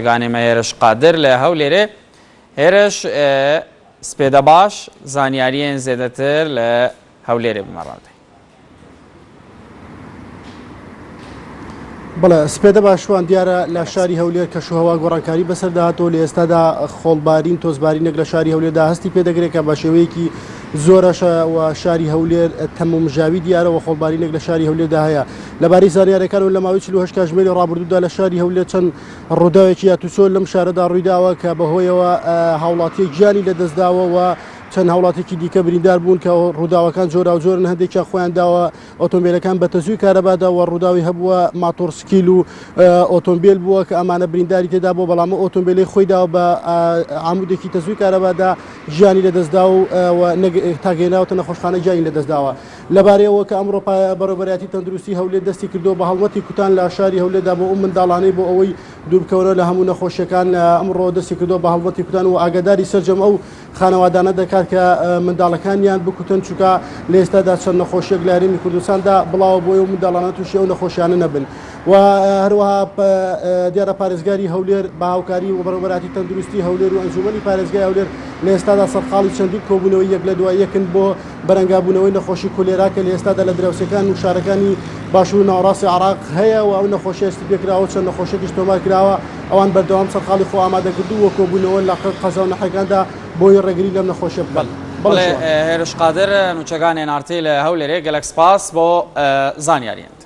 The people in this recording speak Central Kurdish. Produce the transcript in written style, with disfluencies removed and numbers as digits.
گانێمە هێرش قادر لە هەولێرێ هێرش سپێدە باش زانیاریان زێدەتر لە هەولێرێ بمەڕاندی. بەڵێ سپێدە باشوان دیارە لە شاری هەولێر کەشوهەوا گۆڕانکاری بەسەرداهاتەوە لە ئێستادا خۆڵبارین تۆزبارینێک لە شاری هەولێردا هەستی پێدەگرێت کە بە شێوەیەکی زۆرەشە و شاری هەولێر تەمومژاوی دیارەوە خۆڵبارینێک لە شاری هەولێردا هەیە لەبارەی زانیاریەکان و لە ماوەی 48 کاتژمێری ڕابردوودا لە شاری هەولێر چەند ڕووداوێکی یاتوسۆ لەم شارەدا ڕوویداوە کە بەهۆیەوە هاوڵاتی گیانی لەدەستداوە و چەند هاوڵاتێکی دیکە بریندار بوون کە ڕووداوەکان جۆرا و جۆرن هەندێکیان خۆیان داوە ئۆتۆمبیلەکان بە تەزووی کارەبادا و ڕووداوی هەبووە ماتۆرسکیل و ئۆتۆمبیل بووە کە ئەمانە برینداری تێدا بۆ بەڵام ئۆتۆمبیلی خۆی داوە بە عمودێکی تەزووی کارەبادا ژیانی لەدەستدا و تاگەێناوتە نەخۆشخانە گیانی لەدەستداوە لەبارەیەوە کە ئەمڕۆ بەڕێوەبەرەتی تەندروستی هەولێر دەستی کردو بە هەڵمەتی کوتان لە شاری هەولێردا بۆ ئەو منداڵانەی بۆ ئەوەی دووربکەونە لە هەموو نەخۆشیەکان ئەمڕۆ دەستی کردو بە هەڵمەتی کوتان و ئاگاداری سەرجەم ئەو خانەوادانە دەکات کە منداڵەکانیان بکوتن چووکە لە ئێستادا چەند نەخۆشیەک لە هەرێمی کوردستاندا بڵاوە بۆ ئەو منداڵانە تووشی ئەو نەخۆشیانە نەبن و هەروەها دیارە پارێزگاری هەولێر بە هاوکاری و بەڕێوەبەرەتی تەندروستی هەولێر و ئەنجومەنی پارێزگای هەولێر لە ئێستادا سەرقاڵی چەندین کۆبوونەوەی یەک لە دوای یەکن بۆ بەرەنگابوونەوەی نەخۆشی کولێرا کە لە ئێستادا لە دراوسەکان و شارەکانی باشوور و ناوەڕاستی عێراق هەیە و ئەو نەخۆشیە هەستی پێکراوە چەند نەخۆشیێکیش تۆمار کراوە ئەوان بەردەوام سەرقاڵی خۆ ئامادەکردووە و کۆبوونەوە لە قەزا و نەحەکاندا بۆی ڕێگری لەم نەخۆشیە بکەن. بەڵێ هێرش قادر نوچەکانی نارتی لە هەولێرێ گەلەک سپاس بۆ زانیاریان.